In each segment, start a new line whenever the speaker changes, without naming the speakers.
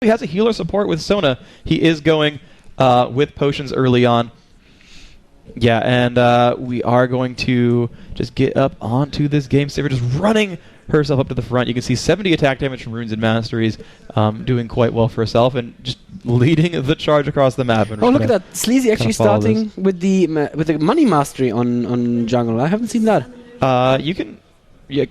He has a healer support with Sona. He is going with potions early on. Yeah, and we are going to just get up onto this game. Sivir just running herself up to the front. You can see 70 attack damage from runes and masteries, doing quite well for herself, and just leading the charge across the map. And
look at that. Sleezy actually starting with the money mastery on jungle. I haven't seen that.
You can... Yeah,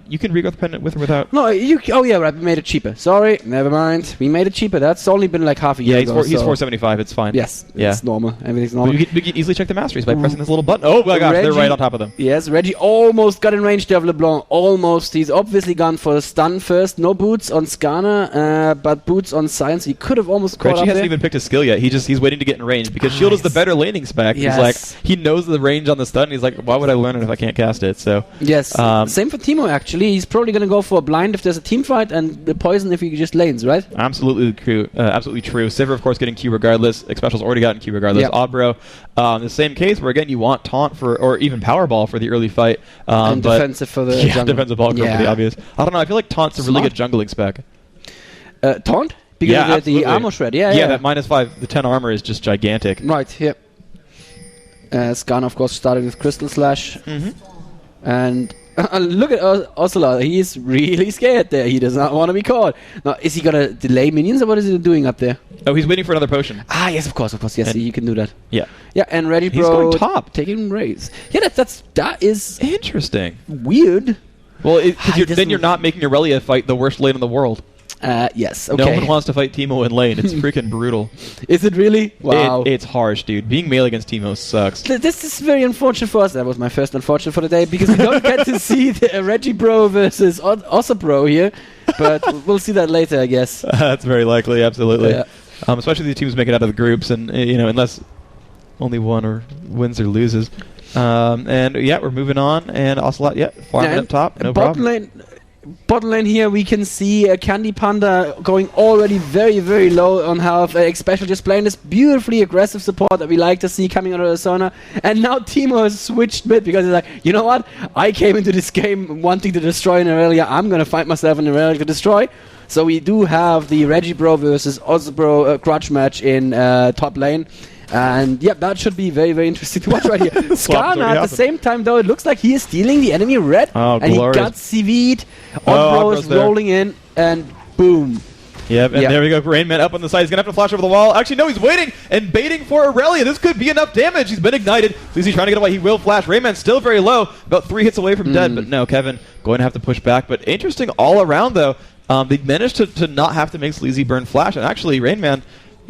you can regrowth pendant with or without.
No, oh yeah, right. We made it cheaper. Sorry, never mind. We made it cheaper. That's only been like half a year ago.
He's 475. It's fine.
Yes, it's normal. Everything's normal.
We can easily check the masteries by pressing this little button. Oh my gosh, they're right on top of them.
Yes, Regi almost got in range there of LeBlanc. Almost. He's obviously gone for the stun first. No boots on Skarner, but boots on Sion. So he could have almost caught up
Regi hasn't even picked his skill yet. He's waiting to get in range because shield is the better laning spec.
Yes.
He's like, he knows the range on the stun. And he's like, why would I learn it if I can't cast it? So
yes, same for Teemo actually. He's probably going to go for a blind if there's a team fight, and the poison if he just lanes, right?
Absolutely true. Sivir, of course, getting Q regardless. Xpecial's already gotten Q regardless.
Yep.
TheOddBro, the same case where again you want taunt for, or even powerball for the early fight.
And defensive for the jungle.
Defensive ball for the obvious. I don't know. I feel like taunt's a really good jungling spec.
Taunt? Because of the armor shred. Yeah.
That -5, the 10 armor is just gigantic.
Right. Yeah. Skarner, of course, starting with Crystal Slash, and. Look at Ocelot. He's really scared there. He does not want to be caught. Now, is he going to delay minions, or what is he doing up there?
Oh, he's waiting for another potion.
Ah, yes, of course. Yes,
and
you can do that.
Yeah.
Yeah, and Regi
He's going top.
Taking raise. Yeah, that is
interesting.
Weird.
Well, then you're not making Irelia fight the worst lane in the world.
Yes, okay.
No one wants to fight Teemo in lane. It's freaking brutal.
Is it really? Wow.
It's harsh, dude. Being melee against Teemo sucks.
This is very unfortunate for us. That was my first unfortunate for the day, because we don't get to see the Regi bro versus TheOddBro here. But we'll see that later, I guess.
That's very likely, absolutely.
Yeah.
Especially the teams make it out of the groups, and unless only one or wins or loses. And yeah, we're moving on, and Ocelot, farming up top, no problem.
Bottom lane here, we can see Candy Panda going already very, very low on health. Xpecial just playing this beautifully aggressive support that we like to see coming out of the Sona. And now Teemo has switched mid because he's like, you know what? I came into this game wanting to destroy an Irelia. I'm going to find myself an Irelia to destroy. So we do have the Regi bro versus TheOddBro grudge match in top lane. And yeah, that should be very, very interesting to watch right here. Skarner, at the same time, though, it looks like he is stealing the enemy red.
Oh,
and
glorious.
He got CV'd. TheOddBro is rolling in, and boom.
Yep, and there we go. Rainman up on the side. He's going to have to flash over the wall. Actually, no, he's waiting and baiting for Irelia. This could be enough damage. He's been ignited. Sleezy trying to get away. He will flash. Rainman's still very low. About 3 hits away from dead. But no, Kevin going to have to push back. But interesting all around, though. They managed to not have to make Sleezy burn flash. And actually, Rainman...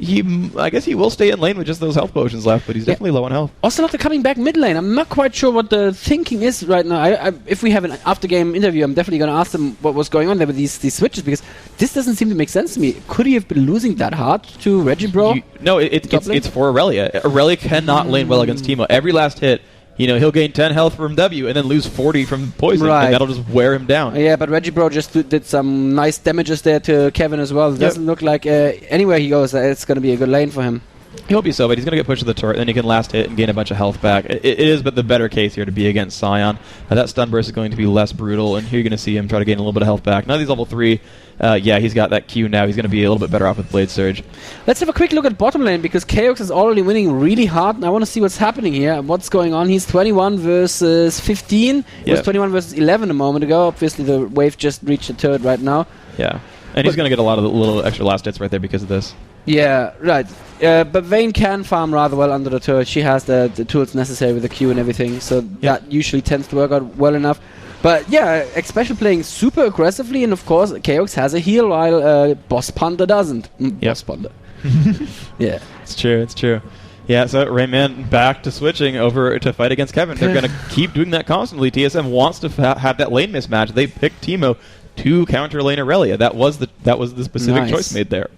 I guess he will stay in lane with just those health potions left, but he's definitely low on health. Ocelot
coming back mid lane. I'm not quite sure what the thinking is right now. If we have an after-game interview, I'm definitely going to ask them what was going on there with these switches, because this doesn't seem to make sense to me. Could he have been losing that hard to Regi bro?
No, it's for Irelia. Irelia cannot lane well against Teemo. Every last hit, he'll gain 10 health from W and then lose 40 from poison, and that'll just wear him down.
Yeah, but Regi bro just did some nice damages there to Kevin as well. It doesn't look like anywhere he goes, it's going to be a good lane for him.
He'll be so, but he's going to get pushed to the turret, then he can last hit and gain a bunch of health back. It is but the better case here to be against Sion. That stun burst is going to be less brutal, and here you're going to see him try to gain a little bit of health back. Now these level 3, he's got that Q now. He's going to be a little bit better off with Blade Surge.
Let's have a quick look at bottom lane, because Chaox is already winning really hard, and I want to see what's happening here, what's going on. He's 21 versus 15. He was 21 versus 11 a moment ago. Obviously, the wave just reached the turret right now.
Yeah, and he's going to get a lot of little extra last hits right there because of this.
Yeah, right. But Vayne can farm rather well under the turret. She has the tools necessary with the Q and everything, so that usually tends to work out well enough. But yeah, Xpecial playing super aggressively, and of course, Chaox has a heal while Boss Panda doesn't. Boss Panda. Yeah.
It's true. Yeah, so Rainman back to switching over to fight against Kevin. They're going to keep doing that constantly. TSM wants to have that lane mismatch. They picked Teemo to counter lane Irelia. That was the specific choice made there.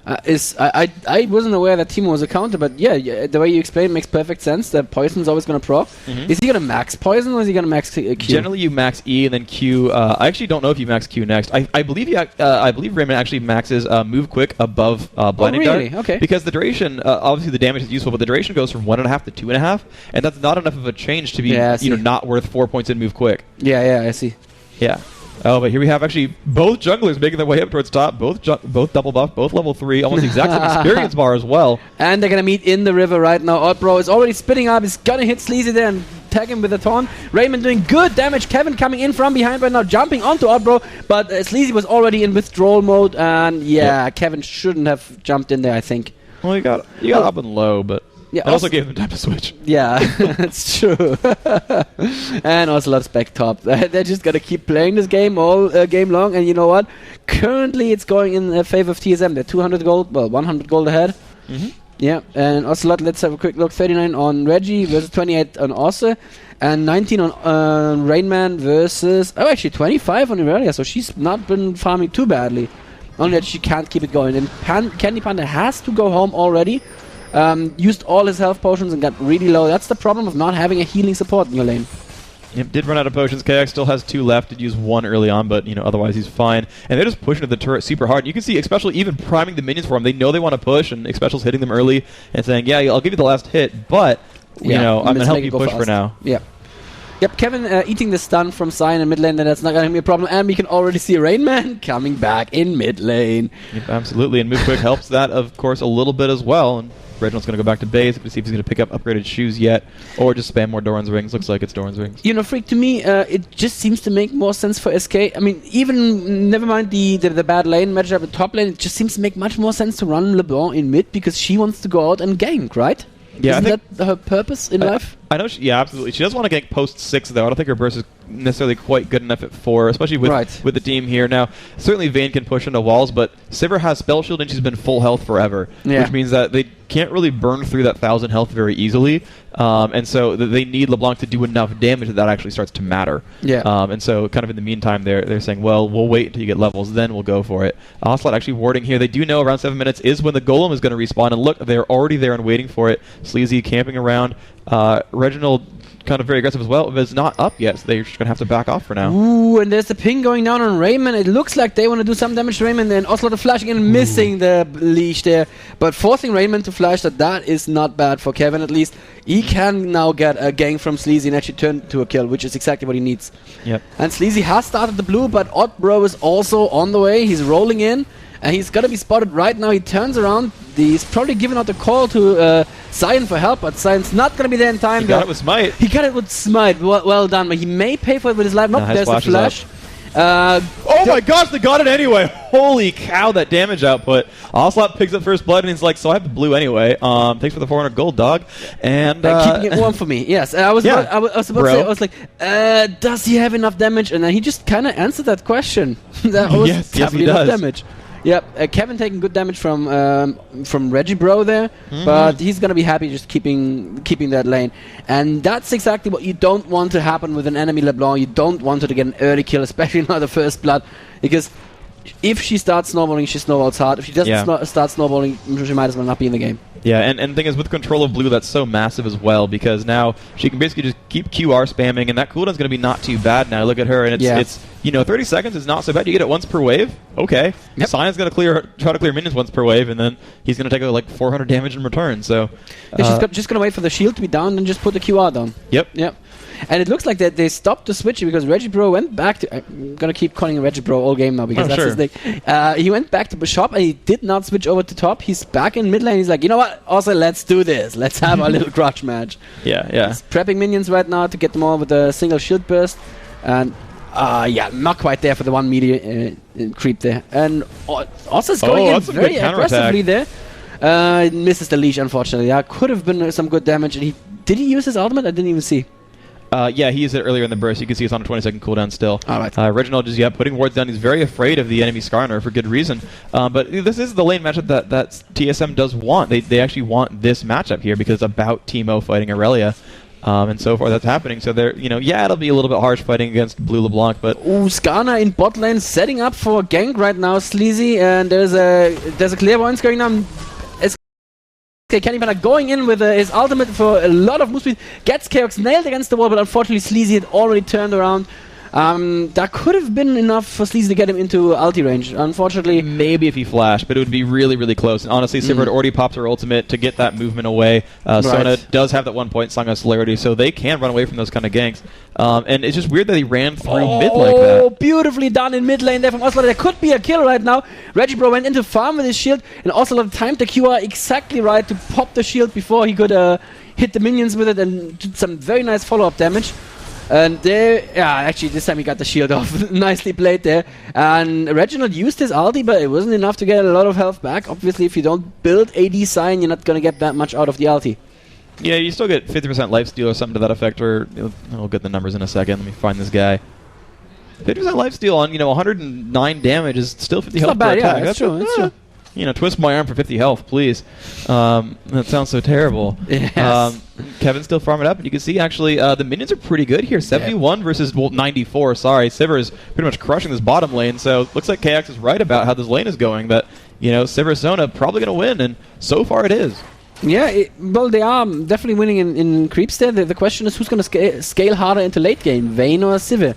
I wasn't aware that Teemo was a counter, but yeah, the way you explain it makes perfect sense. That poison's always going to proc. Is he going to max poison, or is he going to max Q?
Generally, you max E and then Q. I actually don't know if you max Q next. I believe Rainman actually maxes move quick above blinding dart.
Okay.
Because the duration, obviously the damage is useful, but the duration goes from 1.5 to 2.5, and that's not enough of a change to be not worth 4 points in move quick.
Yeah, I see.
Yeah. Oh, but here we have actually both junglers making their way up towards top. Both double buff, both level 3, almost the exact same experience bar as well.
And they're gonna meet in the river right now. TheOddBro is already spitting up. He's gonna hit Sleezy there and tag him with a taunt. Rainman doing good damage. Kevin coming in from behind right now, jumping onto TheOddBro, but Sleezy was already in withdrawal mode, and yeah, Kevin shouldn't have jumped in there, I think.
Well, you got up and low, but
yeah,
it also gave them time to switch.
Yeah, that's true. And Ocelot's back top. They're just gonna keep playing this game all game long, and you know what? Currently, it's going in favor of TSM. They're 200 gold, well, 100 gold ahead. Yeah, and Ocelot, let's have a quick look. 39 on Regi versus 28 on Oce, and 19 on Rainman versus... Oh, actually 25 on Irelia, so she's not been farming too badly. Only that she can't keep it going. And Candy Panda has to go home already. Used all his health potions and got really low. That's the problem of not having a healing support in your lane.
Yep, did run out of potions. Chaox still has 2 left. Did use 1 early on, but otherwise he's fine. And they're just pushing at the turret super hard. You can see Xpecial even priming the minions for him. They know they want to push, and Xpecial's hitting them early and saying, "Yeah, I'll give you the last hit, but I'm gonna help you push for now."
Yeah. Yep, Kevin eating the stun from Sion in mid lane, and that's not going to be a problem. And we can already see Rainman coming back in mid lane.
Yep, absolutely. And move quick helps that, of course, a little bit as well. And Reginald's going to go back to base to see if he's going to pick up upgraded shoes yet, or just spam more Doran's rings. Looks like it's Doran's rings.
Freak, to me, it just seems to make more sense for SK. I mean, even, never mind the bad lane matchup at top lane, it just seems to make much more sense to run LeBlanc in mid, because she wants to go out and gank, right?
Yeah,
Isn't that her purpose in life?
I know, yeah, absolutely. She does want to gank post 6, though. I don't think her burst is necessarily quite good enough at 4, especially with the team here. Now, certainly Vayne can push into walls, but Sivir has Spell Shield and she's been full health forever, which means that they can't really burn through that 1,000 health very easily, and so they need LeBlanc to do enough damage that actually starts to matter. Yeah. And so kind of in the meantime, they're saying, well, we'll wait until you get levels, then we'll go for it. Ocelot actually warding here. They do know around 7 minutes is when the Golem is going to respawn, and look, they're already there and waiting for it. Sleezy camping around. Reginald kind of very aggressive as well, but it's not up yet, so they're just going to have to back off for now.
Ooh, and there's the ping going down on Rainman. It looks like they want to do some damage to Rainman, then Ocelot flashing and missing the leash there. But forcing Rainman to flash, that is not bad for Kevin, at least. He can now get a gank from Sleezy and actually turn to a kill, which is exactly what he needs. Yep. And Sleezy has started the blue, but TheOddBro is also on the way. He's rolling in, and he's going to be spotted right now. He turns around. He's probably giving out the call to Sion for help, but Sion's not going to be there in time.
He got it with Smite.
He got it with Smite. Well done, but he may pay for it with his life. Nope, there's a flash.
Oh my gosh, they got it anyway. Holy cow, that damage output. Ocelot picks up first blood, and he's like, so I have the blue anyway. Thanks for the 400 gold, dog. And
keeping it warm for me. Yes, I was about to say, I was like, does he have enough damage? And then he just kind of answered that question. That was
yes, he does.
Damage. Yep, Kevin taking good damage from Regi Bro there, but he's gonna be happy just keeping that lane, and that's exactly what you don't want to happen with an enemy LeBlanc. You don't want her to get an early kill, especially not the first blood, because if she starts snowballing, she snowballs hard. If she doesn't start snowballing, she might as well not be in the game.
Yeah, and the thing is, with control of blue, that's so massive as well, because now she can basically just keep QR spamming, and that cooldown's going to be not too bad now. Look at her, and it's 30 seconds is not so bad. You get it once per wave. Okay. Yep. Sion's going to try to clear minions once per wave, and then he's going to take like 400 damage in return. So
she's just going to wait for the shield to be down and just put the QR down. Yep. And it looks like that they stopped the switching because Regi Bro went back to... I'm going to keep calling him Regi Bro all game now because that's his thing. He went back to the shop and he did not switch over to top. He's back in mid lane. He's like, you know what? Also, let's do this. Let's have a little grudge match. Yeah. He's prepping minions right now to get them all with a single shield burst. And not quite there for the 1 meter creep there. And Osa's going in very aggressively there. Misses the leash, unfortunately. Could have been some good damage. And did he use his ultimate? I didn't even see.
Yeah, he used it earlier in the burst. You can see it's on a 20-second cooldown still.
All right.
Reginald just putting wards down. He's very afraid of the enemy Skarner for good reason. But this is the lane matchup that TSM does want. They actually want this matchup here because it's about Teemo fighting Irelia. And so far that's happening. So they're, it'll be a little bit harsh fighting against Blue LeBlanc, but
Skarner in bot lane setting up for a gank right now. Sleezy, and there's a clairvoyance going on. Candy Panda going in with his ultimate for a lot of move speed. Gets Chaox nailed against the wall, but unfortunately Sleezy had already turned around. That could have been enough for Sleezy to get him into ulti range. Unfortunately,
maybe if he flashed, but it would be really, really close. And honestly, Sivir had already popped her ultimate to get that movement away. Sona does have that 1 point Song of Celerity, so they can run away from those kind of ganks. And it's just weird that he ran through mid like that.
Oh, beautifully done in mid lane there from Ocelot. There could be a kill right now. Regi bro went into farm with his shield, and Ocelot timed the QR exactly right to pop the shield before he could hit the minions with it and did some very nice follow-up damage. And there, actually this time he got the shield off. Nicely played there. And Reginald used his ulti, but it wasn't enough to get a lot of health back. Obviously, if you don't build AD Sion, you're not going to get that much out of the ulti.
Yeah, you still get 50% lifesteal or something to that effect, or we'll get the numbers in a second. Let me find this guy. 50% lifesteal on 109 damage is still 50 health per attack.
Yeah, that's true. That's true.
Twist my arm for 50 health, please. That sounds so terrible.
Yes.
Kevin's still farming up, and you can see actually the minions are pretty good here. 71 versus 94. Sorry, Sivir is pretty much crushing this bottom lane. So looks like Chaox is right about how this lane is going. That Sivir Sona probably going to win, and so far it is.
Yeah, well, they are definitely winning in creeps there. The question is who's going to scale harder into late game, Vayne or Sivir?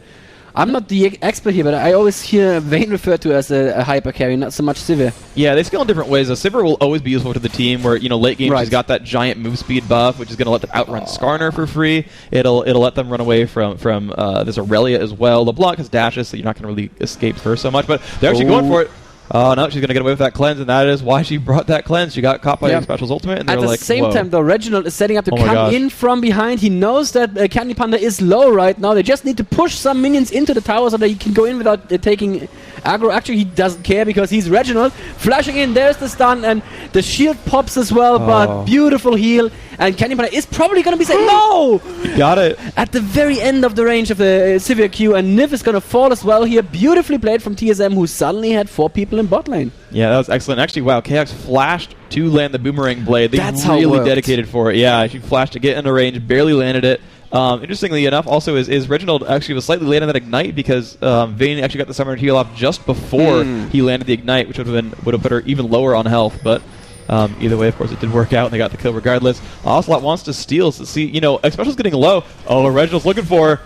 I'm not the expert here, but I always hear Vayne referred to as a hyper carry, not so much Sivir.
Yeah, they scale in different ways. Sivir will always be useful to the team where, late game she's got that giant move speed buff, which is going to let them outrun Skarner for free. It'll let them run away from this Irelia as well. LeBlanc has dashes, so you're not going to really escape her so much, but they're actually going for it. Oh, no, she's going to get away with that cleanse, and that is why she brought that cleanse. She got caught by Xpecial's ultimate, and they're like,
at the same time, though, Reginald is setting up to come
gosh.
in from behind. He knows that Candy Panda is low right now. They just need to push some minions into the tower so that he can go in without taking aggro. Actually, he doesn't care because he's Reginald. Flashing in, there's the stun, and the shield pops as well, but beautiful heal. And Candy Panda is probably going to be safe. No!
You got it.
At the very end of the range of the Sivir Q, and Nyph is going to fall as well here. Beautifully played from TSM, who suddenly had 4 people in bot lane.
Yeah, that was excellent. Actually, wow, Chaox flashed to land the boomerang blade. They
That's
really dedicated for it. Yeah, she flashed to get into range, barely landed it. Interestingly enough, also, is Reginald actually was slightly late on that ignite because Vayne actually got the summoner heal off just before he landed the ignite, which would have put her even lower on health, but... either way, of course, it did work out, and they got the kill regardless. Ocelot wants to steal, so see, Xpecial's getting low. Oh, Reginald's looking for her.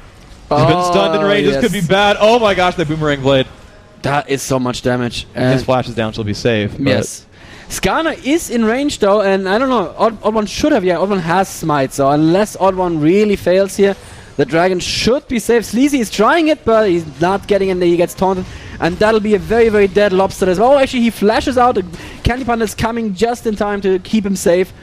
He's been stunned in range. This could be bad. Oh my gosh, the boomerang blade.
That is so much damage.
His flash is down, she'll be safe.
Yes. Skarner is in range, though, and I don't know, Odd1 should have, Odd1 has smite, so unless Odd1 really fails here, the dragon should be safe. Sleezy is trying it, but he's not getting in there. He gets taunted. And that'll be a very, very dead lobster as well. Oh, actually, he flashes out. Candy Panda is coming just in time to keep him safe.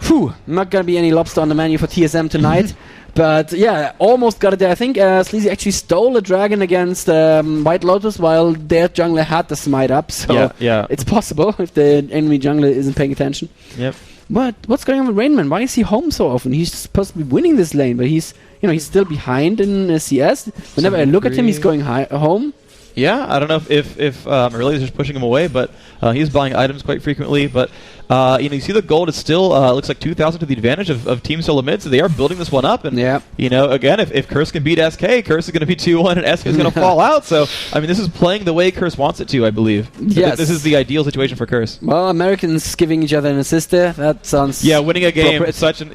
Whew, not going to be any lobster on the menu for TSM tonight. But yeah, almost got it there. I think Sleezy actually stole a dragon against White Lotus while their jungler had the smite up. So it's possible if the enemy jungler isn't paying attention.
Yep.
But what's going on with Rainman? Why is he home so often? He's supposed to be winning this lane, but he's still behind in CS. Whenever I look at him, he's going home.
Yeah, I don't know if Irelia is just pushing him away, but he's buying items quite frequently. But you see the gold is still looks like 2,000 to the advantage of Team Solo mid, so they are building this one up. And again, if Curse can beat SK, Curse is going to be 2-1, and SK is going to fall out. So I mean, this is playing the way Curse wants it to, I believe.
Yes,
this is the ideal situation for Curse.
Well, Americans giving each other an assist there. That sounds
winning a game. Such an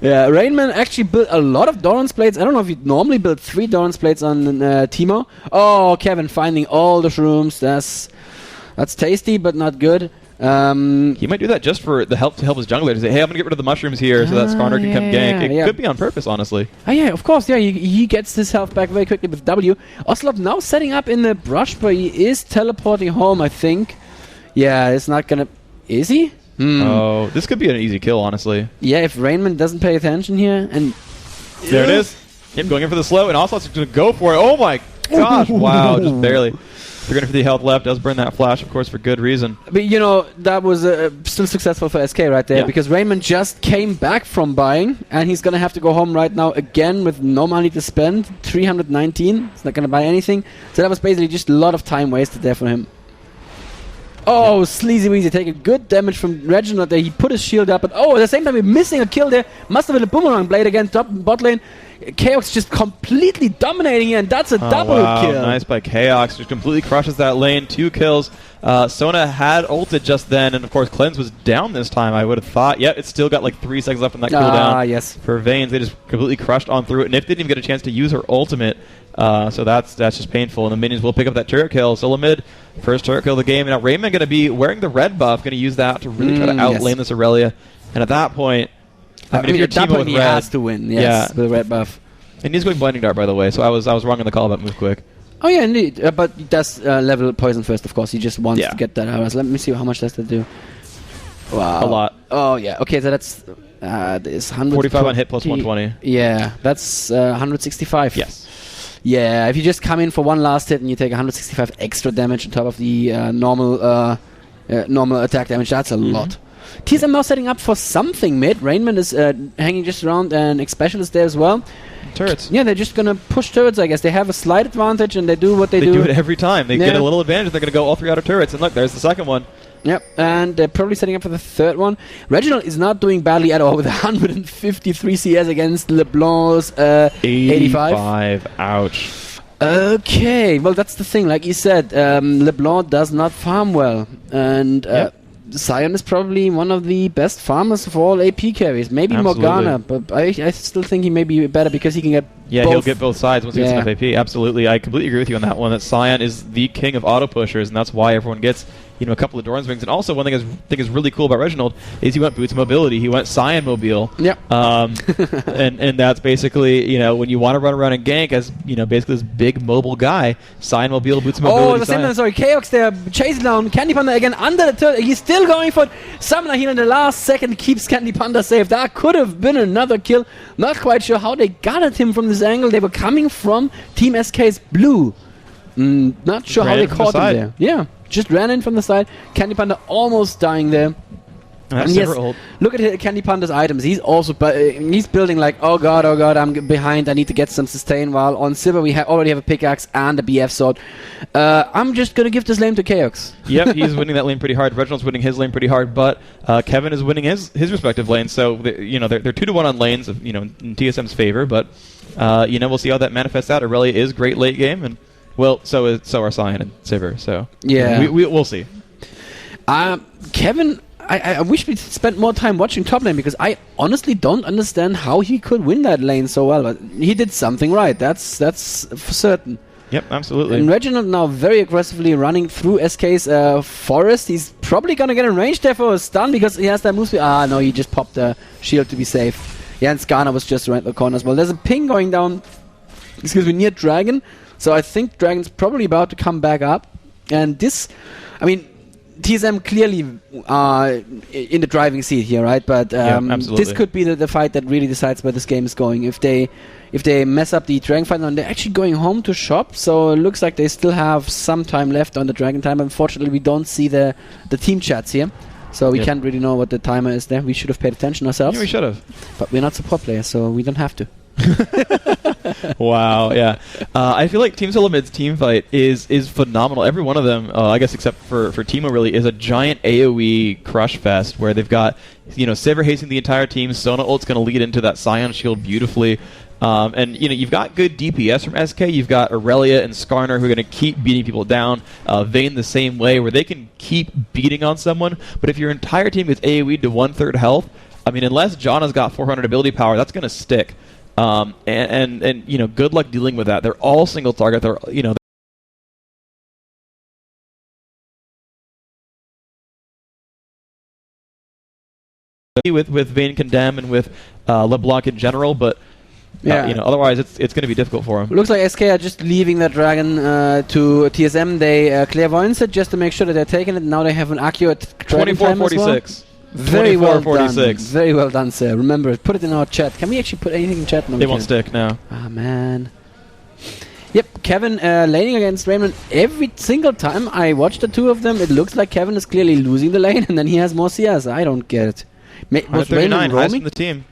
Yeah, Rainman actually built a lot of Doran's plates. I don't know if you'd normally build 3 Doran's plates on Teemo. Oh, Kevin finding all the shrooms. That's tasty, but not good.
He might do that just for the help to help his jungler to say, hey, I'm going to get rid of the mushrooms here so that Skarner can come gank. It could be on purpose, honestly.
Oh, yeah, of course. Yeah, he gets his health back very quickly with W. Ocelot now setting up in the brush, but he is teleporting home, I think. Yeah, it's not going to... Is he?
Oh, this could be an easy kill, honestly.
Yeah, if Rainman doesn't pay attention here, and...
There it is. Him going in for the slow, and Ocelot's going to go for it. Oh my gosh, wow, just barely. 350 health left, does burn that flash, of course, for good reason.
But, that was still successful for SK right there, because Rainman just came back from buying, and he's going to have to go home right now again with no money to spend. 319, he's not going to buy anything. So that was basically just a lot of time wasted there for him. Oh, Sleezy Weezy taking good damage from Reginald there. He put his shield up, but at the same time, we're missing a kill there. Must have been a boomerang blade against top bot lane. Chaox just completely dominating here, and that's a double kill.
Nice by Chaox. Just completely crushes that lane. 2 kills. Sona had ulted just then, and of course Cleanse was down this time, I would have thought. Yep, it's still got like 3 seconds left on that cooldown.
Yes.
For Vayne, they just completely crushed on through it. Nyph didn't even get a chance to use her ultimate, so that's just painful. And the minions will pick up that turret kill. Solo mid, first turret kill of the game. Now Rainman going to be wearing the red buff, going to use that to really try to outlane this Irelia. And at that point, I mean, if you're Teemo with
he
red,
has to win, yes, with the red buff.
And he's going Blinding Dart, by the way, so I was wrong on the call about move quick.
Oh yeah, indeed. But he does level poison first, of course. He just wants to get that out. Let me see how much does that do. Wow.
A lot.
Oh yeah. Okay, so that's this
145 on hit plus 120.
Yeah, that's 165.
Yes.
Yeah, if you just come in for one last hit and you take 165 extra damage on top of the normal attack damage, that's a lot. TSM now setting up for something mid. Rainman is hanging just around, and Xpecial is there as well.
Turrets.
Yeah, they're just gonna push turrets, I guess. They have a slight advantage, and they do what they do.
They do it every time. They get a little advantage, and they're gonna go all 3 outer turrets. And look, there's the second one.
Yep, and they're probably setting up for the third one. Reginald is not doing badly at all with 153 CS against LeBlanc's 85.
Ouch.
Okay, well that's the thing. Like you said, LeBlanc does not farm well, and Sion is probably one of the best farmers of all AP carries. Maybe Morgana, but I still think he may be better because he can get both.
He'll get both sides once he gets enough AP. Absolutely. I completely agree with you on that one, that Sion is the king of auto pushers, and that's why everyone gets a couple of Doran's wings. And also, one thing I think is really cool about Reginald is he went boots mobility. He went Sion mobile.
Yep.
And that's basically, when you want to run around and gank as, basically this big mobile guy, Sion mobile, boots mobility.
Oh, the same time, sorry. Chaox there, chasing down Candy Panda again under the turret. He's still going for it. Summoner here in the last second keeps Candy Panda safe. That could have been another kill. Not quite sure how they got at him from this angle. They were coming from Team SK's blue. Not sure how they caught him there. Yeah. Just ran in from the side. Candy Panda almost dying there. And yes, look at Candy Panda's items. He's also he's building like, oh god, I'm behind. I need to get some sustain. While on Sivir we already have a pickaxe and a BF sword. I'm just gonna give this lane to Chaox.
Yep, he's winning that lane pretty hard. Reginald's winning his lane pretty hard, but Kevin is winning his respective lanes. So they're 2-1 on lanes, in TSM's favor. But we'll see how that manifests out. Irelia is great late game, and so are Sion and Sivir. So
yeah,
we'll see.
Kevin. I wish we spent more time watching top lane, because I honestly don't understand how he could win that lane so well. But he did something right. That's for certain.
Yep, absolutely.
And Reginald now very aggressively running through SK's forest. He's probably going to get in range there for a stun because he has that move speed. No, he just popped the shield to be safe. Yeah, and Skarner was just around the corner as well. There's a ping going down, near Dragon. So I think Dragon's probably about to come back up. And this, TSM clearly in the driving seat here, right? But this could be the fight that really decides where this game is going. If they mess up the Dragon fight, and they're actually going home to shop, so it looks like they still have some time left on the Dragon time. Unfortunately, we don't see the team chats here, so we can't really know what the timer is there. We should have paid attention ourselves.
Yeah, we should have.
But we're not support players, so we don't have to.
Wow, yeah. I feel like Team Solo Mid's team fight is phenomenal. Every one of them, I guess except for Teemo really, is a giant AoE crush fest where they've got, Sivir hazing the entire team. Sona ult's going to lead into that Sion shield beautifully. And you've got good DPS from SK. You've got Irelia and Skarner who are going to keep beating people down. Vayne the same way, where they can keep beating on someone. But if your entire team gets AoE'd to 1/3 health, unless Janna's got 400 ability power, that's going to stick. And good luck dealing with that. They're all single target. They're with Vayne Condemn and with LeBlanc in general, but otherwise it's going to be difficult for him.
Looks like SK are just leaving that Dragon to TSM. They clairvoyance it just to make sure that they're taking it. Now they have an accurate Dragon time as well.
24-46.
Very well done. Very well done, sir. Remember, put it in our chat. Can we actually put anything in chat? No,
they won't stick, no.
Ah, man. Yep, Kevin laning against Rainman. Every single time I watch the two of them, it looks like Kevin is clearly losing the lane, and then he has more CS. I don't get it.
Was Rainman roaming? The team.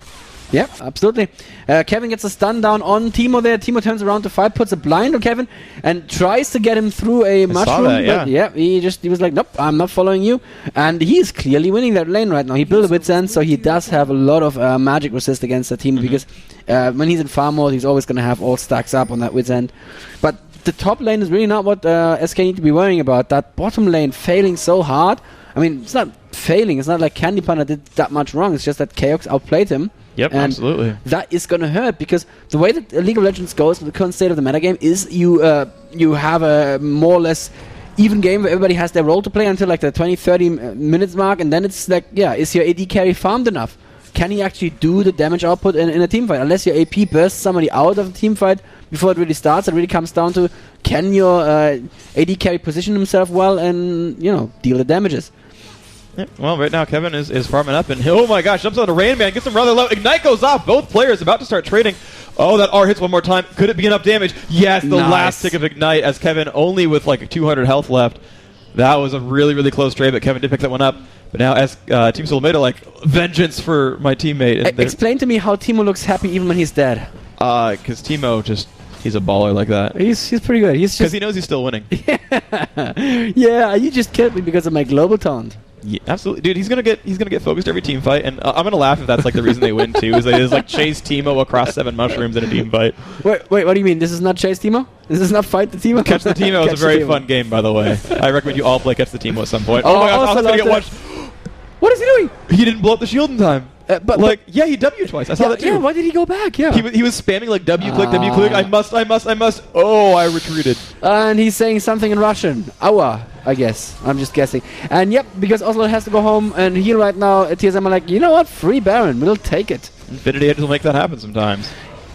Yeah, absolutely. Kevin gets a stun down on Teemo there. Teemo turns around to fight, puts a blind on Kevin, and tries to get him through a mushroom.
That, yeah.
But he was like, nope, I'm not following you. And he's clearly winning that lane right now. He built a Wit's End, so he does have a lot of magic resist against the Teemo, because when he's in farm mode, he's always going to have all stacks up on that Wit's End. But the top lane is really not what SK need to be worrying about. That bottom lane failing so hard. I mean, it's not failing. It's not like Candy Panda did that much wrong. It's just that Chaox outplayed him.
Yep,
and
absolutely.
That is going to hurt, because the way that League of Legends goes with the current state of the metagame is you have a more or less even game where everybody has their role to play until like the 20-30 minutes mark, and then it's like, is your AD carry farmed enough? Can he actually do the damage output in a team fight? Unless your AP bursts somebody out of the team fight before it really starts, it really comes down to, can your AD carry position himself well and, deal the damages?
Yeah, well, right now Kevin is farming up, and oh my gosh, jumps on the Rainman, gets him rather low. Ignite goes off. Both players about to start trading. Oh, that R hits one more time. Could it be enough damage? Yes, the last tick of Ignite, as Kevin only with like 200 health left. That was a really, really close trade, but Kevin did pick that one up. But now as Team Solomid are like, vengeance for my teammate. And
explain to me how Teemo looks happy even when he's dead.
Because Teemo he's a baller like that.
He's pretty good. He's
because he knows he's still winning.
Yeah, you just killed me because of my global taunt.
Yeah, absolutely, dude. He's gonna get focused every team fight, and I'm gonna laugh if that's like the reason they win too. Is they just like chase Teemo across 7 mushrooms in a team fight.
Wait, what do you mean? This is not chase Teemo? This is not fight the Teemo?
Catch the Teemo is a very fun game, by the way. I recommend you all play Catch the Teemo at some point. Oh my gosh, I was gonna get watched.
What is he doing?
He didn't blow up the shield in time. He W twice. I saw that too.
Yeah, why did he go back? Yeah.
He was spamming like W click. I must. Oh, I retreated.
And he's saying something in Russian. Aua, I guess. I'm just guessing. And yep, because Ocelot has to go home and heal right now. TSM are like, you know what? Free Baron. We'll take it.
Infinity Edge will make that happen sometimes.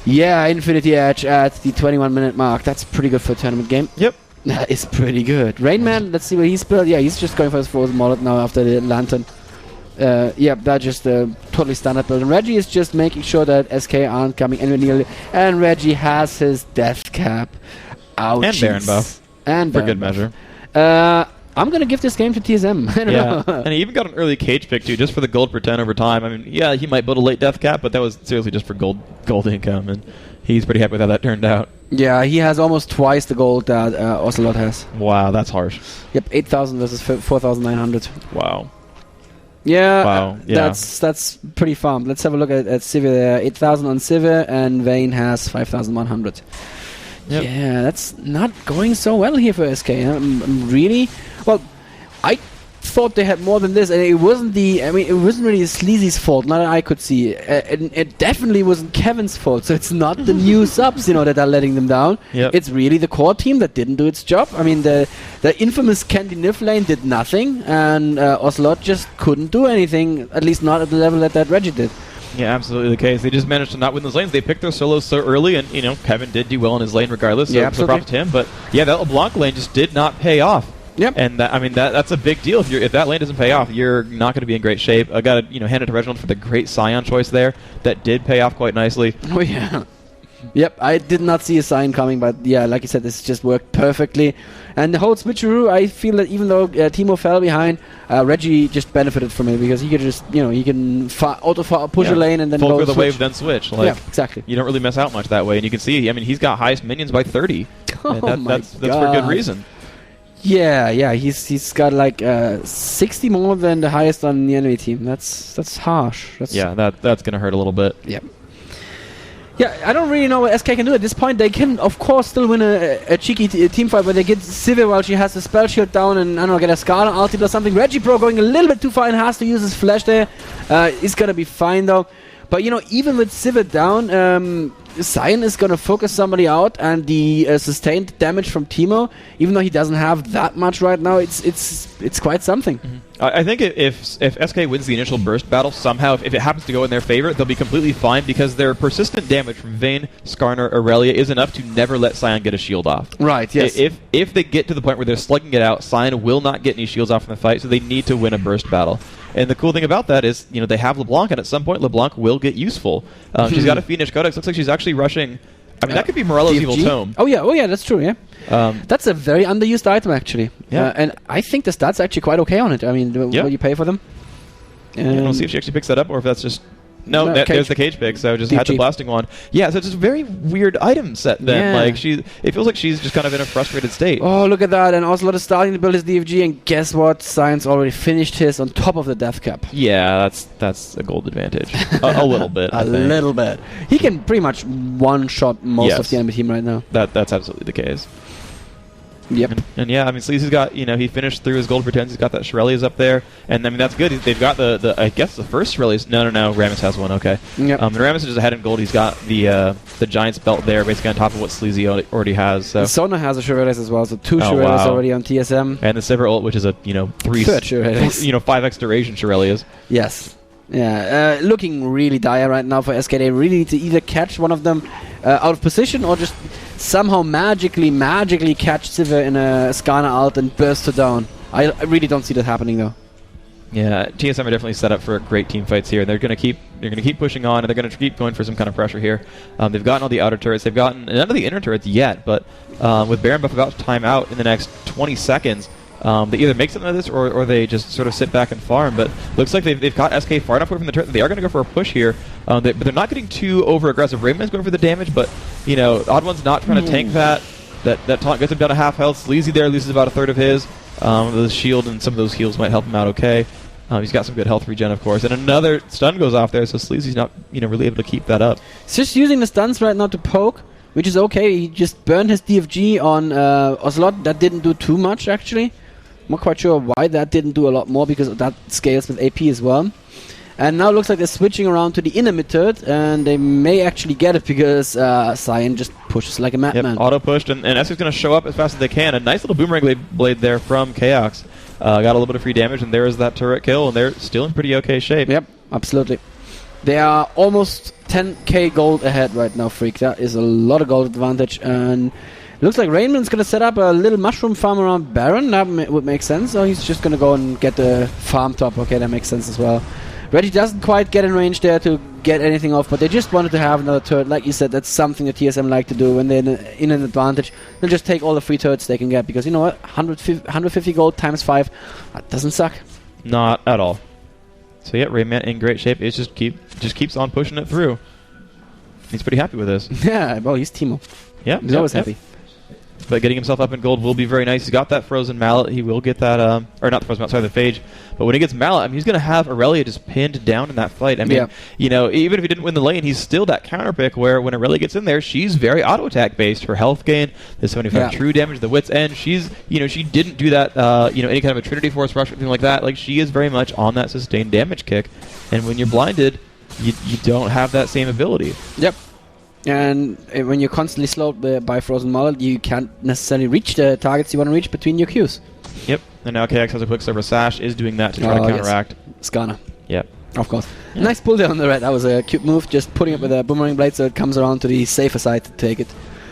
Yeah, Infinity Edge at the 21-minute mark. That's pretty good for a tournament game.
Yep.
That is pretty good. Rainman, let's see what he's built. Yeah, he's just going for his frozen mullet now after the lantern. That just totally standard build. And Regi is just making sure that SK aren't coming anywhere near. And Regi has his death cap. Ouchies.
And Baron buff.
And
for good measure.
I'm going to give this game to TSM. I don't know.
And he even got an early cage pick too, just for the gold for 10 over time. I mean, yeah, he might build a late death cap, but that was seriously just for gold income, and he's pretty happy with how that turned out.
Yeah, he has almost twice the gold that Ocelot has.
Wow, that's harsh.
Yep, 8,000 versus 4,900.
Wow.
Yeah,
wow.
That's pretty farmed. Let's have a look at Sivir there. 8,000 on Sivir, and Vayne has 5,100. Yep. Yeah, that's not going so well here for SK. I'm really... Well, I thought they had more than this, and it wasn't really Sleazy's fault, not that I could see. It definitely wasn't Kevin's fault, so it's not the new subs, that are letting them down.
Yep.
It's really the core team that didn't do its job. I mean, the infamous Candy Nyph lane did nothing, and Ocelot just couldn't do anything, at least not at the level that Regi did.
Yeah, absolutely the case. They just managed to not win those lanes. They picked their solos so early, and Kevin did do well in his lane regardless. So, so props to him. But yeah, that LeBlanc lane just did not pay off.
Yep.
And that's a big deal. If that lane doesn't pay off, you're not going to be in great shape. I got to hand it to Reginald for the great Sion choice there. That did pay off quite nicely.
Oh yeah. Yep, I did not see a Sion coming, but yeah, like you said, this just worked perfectly. And the whole switcheroo, I feel that even though Teemo fell behind, Regi just benefited from it, because he could just, he can push a lane and then go
with the
switch.
wave, then switch.
Yeah, exactly.
You don't really miss out much that way, and you can see, he's got highest minions by 30. That's for good reason.
Yeah, he's got like 60 more than the highest on the enemy team. That's harsh.
That's gonna hurt a little bit.
Yeah. Yeah, I don't really know what SK can do at this point. They can, of course, still win a cheeky team fight where they get Sivir while she has the spell shield down and, I don't know, get a Skarner ulti or something. Regi Pro going a little bit too far and has to use his flash there. He's gonna be fine, though. But, even with Sivir down, Sion is gonna focus somebody out, and the sustained damage from Teemo, even though he doesn't have that much right now, it's quite something.
Mm-hmm. I think if SK wins the initial burst battle, somehow, if it happens to go in their favor, they'll be completely fine, because their persistent damage from Vayne, Skarner, Irelia is enough to never let Sion get a shield off.
Right, yes.
If they get to the point where they're slugging it out, Sion will not get any shields off in the fight, so they need to win a burst battle. And the cool thing about that is, they have LeBlanc, and at some point LeBlanc will get useful. She's got a Fiendish Codex. Looks like she's actually rushing... that could be Morello's Evil Tome.
Oh yeah, that's true, yeah. That's a very underused item, actually.
Yeah.
And I think the stats are actually quite okay on it. I mean, what do you pay for them?
We'll see if she actually picks that up, or if that's just No, there's the cage pick, so just had the blasting wand. Yeah, so it's just a very weird item set then.
Yeah.
Like it feels like she's just kind of in a frustrated state.
Oh, look at that. And Ocelot is starting to build his DFG, and guess what? Sion's already finished his on top of the death cap.
Yeah, that's a gold advantage. a little bit, I think.
Little bit. He can pretty much one-shot most of the enemy team right now.
That's absolutely the case.
Yep.
And yeah, I mean, Sleazy's got, he finished through his gold pretends. He's got that Shirelia's up there. And I mean, that's good. They've got the I guess the first Shirelia's. No. Rammus has one, okay.
Yep.
And Rammus is just ahead in gold. He's got the Giant's belt there, basically on top of what Sleazy already has. So.
Sona has a Shirelia's as well, so 2 Shirelia's already on TSM.
And the Sivir ult, which is a, 5x duration Shirelia's.
Yes. Yeah, looking really dire right now for SK. They really need to either catch one of them out of position or just somehow magically catch Sivir in a Skarner ult and burst her down. I really don't see that happening though.
Yeah, TSM are definitely set up for great team fights here. They're gonna keep pushing on, and they're gonna keep going for some kind of pressure here. They've gotten all the outer turrets. They've gotten none of the inner turrets yet, but with Baron buff about to time out in the next 20 seconds. They either make something of this or they just sort of sit back and farm, but looks like they've got SK far enough away from the turret that they are going to go for a push here, but they're not getting too over-aggressive. Rainman's going for the damage, but, Odd One's not trying to tank that. That taunt gets him down to half health. Sleazy there loses about a third of his. The shield and some of those heals might help him out okay. He's got some good health regen, of course, and another stun goes off there, so Sleazy's not really able to keep that up.
He's just using the stuns right now to poke, which is okay. He just burned his DFG on Ocelot. That didn't do too much, actually. I'm not quite sure why that didn't do a lot more, because that scales with AP as well. And now it looks like they're switching around to the inner mid turret, and they may actually get it because Sion just pushes like a madman.
Yep, auto pushed, and SK's going to show up as fast as they can. A nice little boomerang blade there from Chaox. Got a little bit of free damage, and there is that turret kill, and they're still in pretty okay shape.
Yep, absolutely. They are almost 10k gold ahead right now, Freak. That is a lot of gold advantage, and looks like Rainman's going to set up a little mushroom farm around Baron. That would make sense. Or he's just going to go and get the farm top. Okay, that makes sense as well. Regi doesn't quite get in range there to get anything off, but they just wanted to have another turret. Like you said, that's something that TSM like to do when they're in an advantage. They'll just take all the free turrets they can get, because you know what? 150 gold times 5, that doesn't suck.
Not at all. So yeah, Rainman in great shape. It just keeps on pushing it through. He's pretty happy with this.
Yeah, well, he's Teemo.
Yeah,
he's always happy.
But getting himself up in gold will be very nice. He's got that frozen mallet. He will get that, or not the frozen mallet, sorry, the phage. But when he gets mallet, I mean, he's going to have Irelia just pinned down in that fight. I mean, even if he didn't win the lane, he's still that counter pick where when Irelia gets in there, she's very auto attack based. Her health gain, the 75 true damage, the wit's end. She's, she didn't do that, any kind of a Trinity Force rush or anything like that. Like, she is very much on that sustained damage kick. And when you're blinded, you don't have that same ability.
Yep. And when you're constantly slowed by frozen mallet, you can't necessarily reach the targets you want to reach between your Qs.
Yep. And now KX has a Quicksilver Sash, is doing that to try to counteract.
Yes. Skarner.
Yep.
Of course. Yeah. Nice pull down on the red. That was a cute move, just putting it with a boomerang blade so it comes around to the safer side to take it.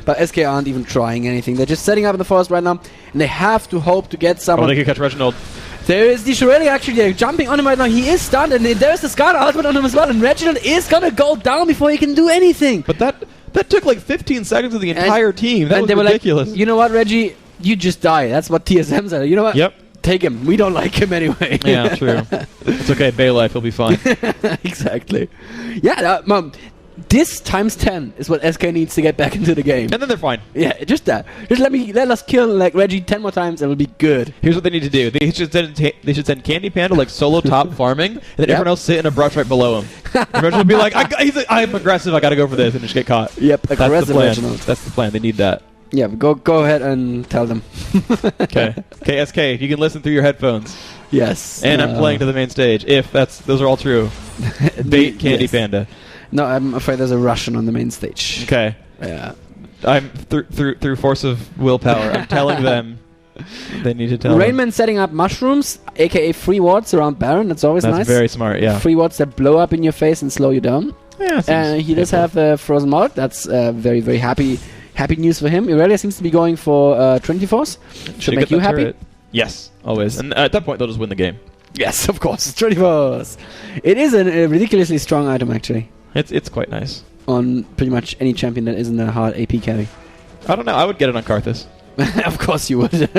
But SK aren't even trying anything. They're just setting up in the forest right now, and they have to hope to get someone.
Oh, they can catch Reginald.
There is the Irelia actually. They're jumping on him right now. He is stunned, and there's the Skarner ultimate on him as well. And Reginald is gonna go down before he can do anything.
But that took like 15 seconds of the entire team. That was ridiculous.
Like, you know what, Regi? You just die. That's what TSM said. You know what?
Yep.
Take him. We don't like him anyway.
Yeah, true. It's okay. Bay life. He'll be fine.
Exactly. Yeah, this times 10 is what SK needs to get back into the game.
And then they're fine.
Yeah, just that. Just let us kill like Regi 10 more times and it'll be good.
Here's what they need to do. They should send Candy Panda like solo top farming, and then everyone else sit in a brush right below him. And Reginald will be like, I'm aggressive, I gotta go for this, and just get caught.
Yep, aggressive Reginald.
That's the plan. They need that.
Yeah, go ahead and tell them.
Okay. KSK, if you can listen through your headphones.
Yes.
And I'm playing to the main stage. If those are all true. Bait Candy Panda.
No, I'm afraid there's a Russian on the main stage.
Okay.
Yeah.
I'm through force of willpower. I'm telling them they need to tell
Rainman setting up mushrooms, aka free wards around Baron. That's always nice.
That's very smart, yeah.
Free wards that blow up in your face and slow you down.
Yeah,
he does have frozen mallet. That's very, very happy news for him. Irelia seems to be going for Trinity Force. Should make you happy.
Turret. Yes, always. And at that point, they'll just win the game.
Yes, of course. Trinity Force. It is a ridiculously strong item, actually.
It's quite nice.
On pretty much any champion that isn't a hard AP carry.
I don't know. I would get it on Karthus.
Of course you would.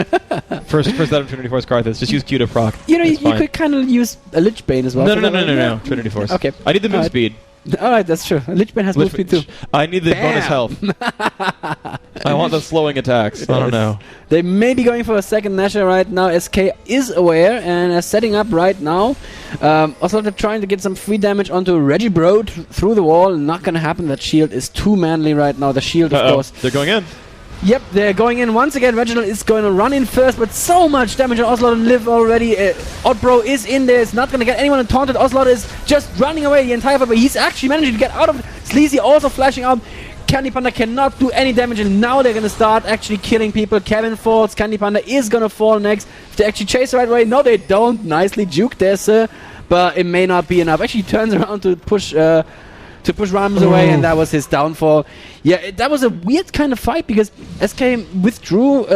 First out of Trinity Force Karthus. Just use Q to proc.
You know, you could kind of use a Lich Bane as well.
No. Trinity Force.
Okay.
I need the move speed.
Alright, that's true. Lich Bane has move speed too.
I need the bonus health. I want the slowing attacks. Yes. I don't know.
They may be going for a second Nasher right now. SK is aware and is setting up right now. Also, they're trying to get some free damage onto Regi Bro through the wall. Not gonna happen. That shield is too manly right now. The shield, of course.
They're going in.
Yep, they're going in once again. Reginald is going to run in first, but so much damage on Ocelot and Nyph already. TheOddBro is in there. It's not going to get anyone taunted. Ocelot is just running away the entire fight, but he's actually managing to get out of it. Sleezy also flashing out. Candy Panda cannot do any damage, and now they're going to start actually killing people. Kevin falls. Candy Panda is going to fall next. If they actually chase the right way, no, they don't. Nicely juked there, sir, but it may not be enough. Actually, he turns around to push Rammus away, and that was his downfall. Yeah, that was a weird kind of fight because SK withdrew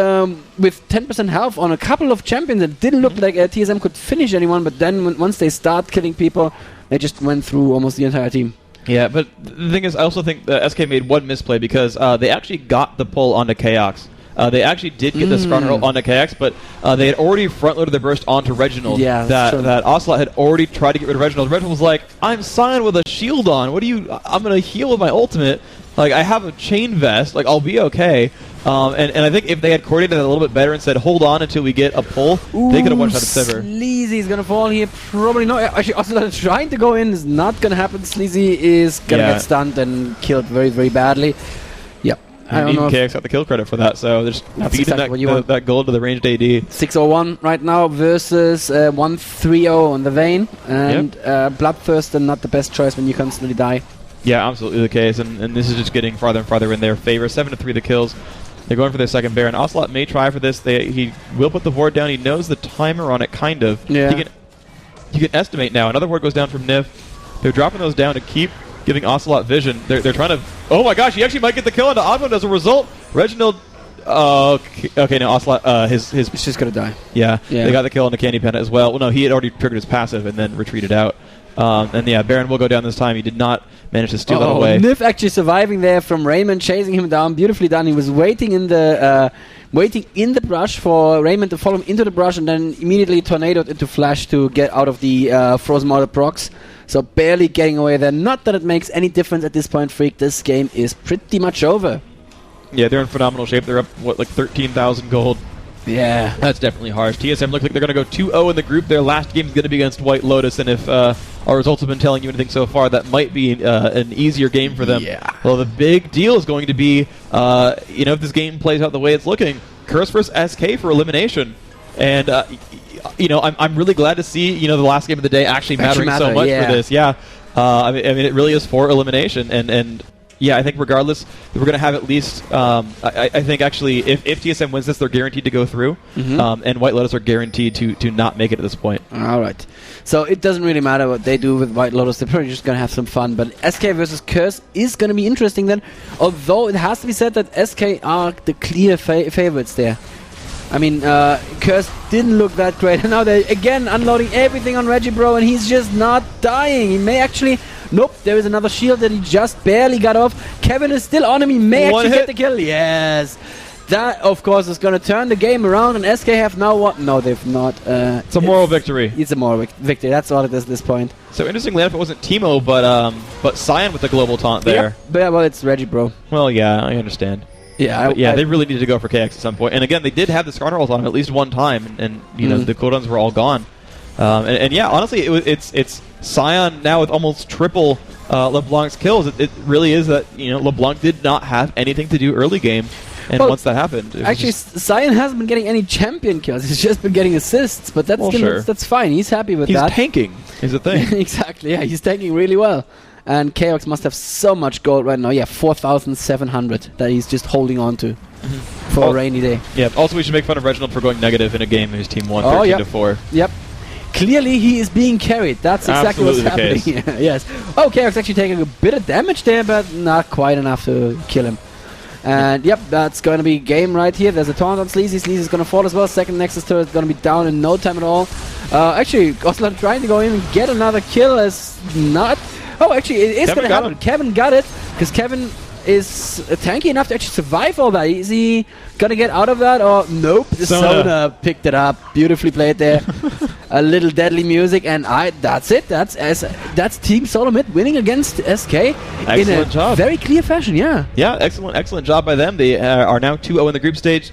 with 10% health on a couple of champions. It didn't look like TSM could finish anyone, but then once they start killing people, they just went through almost the entire team.
Yeah, but the thing is, I also think SK made one misplay because they actually got the pull onto Chaox. They actually did get the Skarner onto KX, but they had already front-loaded the burst onto Reginald.
Yeah,
that Ocelot had already tried to get rid of Reginald. Reginald was like, I'm Sion with a shield on. What do you... I'm going to heal with my ultimate. Like, I have a chain vest. Like, I'll be okay. And I think if they had coordinated that a little bit better and said, hold on until we get a pull, they could have one-shotted Sivir.
Sleazy's going to fall here. Probably not. Actually, Ocelot trying to go in is not going to happen. Sleazy is going to get stunned and killed very, very badly.
And even KX got the kill credit for that, so they're just feeding that gold to the ranged AD.
601 right now versus 130 on the Vayne, and Bloodthirster not the best choice when you constantly die.
Yeah, absolutely the case, and this is just getting farther and farther in their favor. 7-3 the kills. They're going for their second Baron. Ocelot may try for this. He will put the ward down. He knows the timer on it, kind of.
Yeah.
He can estimate now. Another ward goes down from Nyph. They're dropping those down to keep giving Ocelot vision. They're trying to... Oh my gosh, he actually might get the kill onto TheOddBro as a result. Reginald... okay, no, Ocelot... He's
just gonna die.
Yeah, they got the kill on the Candy Panda as well. Well, no, he had already triggered his passive and then retreated out. And yeah, Baron will go down this time. He did not manage to steal that away.
Nyph actually surviving there from Rainman, chasing him down. Beautifully done. He was waiting in the brush for Rainman to follow him into the brush, and then immediately tornadoed into Flash to get out of the frozen model procs. So barely getting away there. Not that it makes any difference at this point, Freak. This game is pretty much over.
Yeah, they're in phenomenal shape. They're up, what, like 13,000 gold.
Yeah.
That's definitely harsh. TSM looks like they're going to go 2-0 in the group. Their last game is going to be against White Lotus, and if our results have been telling you anything so far, that might be an easier game for them.
Yeah.
Well, the big deal is going to be, if this game plays out the way it's looking, Curse vs. SK for elimination. And, I'm really glad to see, the last game of the day actually mattering so much for this. Yeah. I mean, it really is for elimination, and yeah, I think regardless, we're going to have at least, I think actually, if TSM wins this, they're guaranteed to go through, and White Lotus are guaranteed to not make it at this point.
All right. So it doesn't really matter what they do with White Lotus. They're probably just going to have some fun. But SK versus Curse is going to be interesting then, although it has to be said that SK are the clear favorites there. I mean, Curse didn't look that great. And now they're again unloading everything on Regi Bro, and he's just not dying. He may actually... Nope, there is another shield that he just barely got off. Kevin is still on him. He may actually get the kill. Yes. That, of course, is going to turn the game around. And SK have now what? No, they've not.
It's a moral victory.
It's a moral victory. That's all it is at this point.
So interestingly enough, it wasn't Teemo, but Sion with the global taunt there.
Yeah, well, it's Regi Bro.
Well, yeah, I understand.
Yeah,
they really needed to go for KX at some point. And again, they did have the Skarner ult on him at least one time, and the cooldowns were all gone. And yeah, honestly, it's Sion now with almost triple LeBlanc's kills. It really is that LeBlanc did not have anything to do early game, and once that happened,
actually Sion hasn't been getting any champion kills. He's just been getting assists, but that's fine. He's happy with that.
He's tanking is the thing.
Exactly. Yeah, he's tanking really well. And Chaox must have so much gold right now. Yeah, 4,700 that he's just holding on to for a rainy day.
Yeah. Also, we should make fun of Reginald for going negative in a game. His team won 13-4.
Yep. Clearly, he is being carried. That's exactly what's happening. Yes. Oh, Chaox actually taking a bit of damage there, but not quite enough to kill him. And yep, that's going to be game right here. There's a taunt on Sleazy. Sleazy's going to fall as well. Second Nexus turret is going to be down in no time at all. Actually, Ocelot trying to go in and get another kill is not... Oh, actually, it is going to happen. Kevin got it, because Kevin is tanky enough to actually survive all that. Is he gonna get out of that or nope? Sona picked it up. Beautifully played there. A little deadly music, and that's it. That's Team Solomid winning against SK in a very clear fashion. Yeah.
Yeah, excellent job by them. They are now 2-0 in the group stage.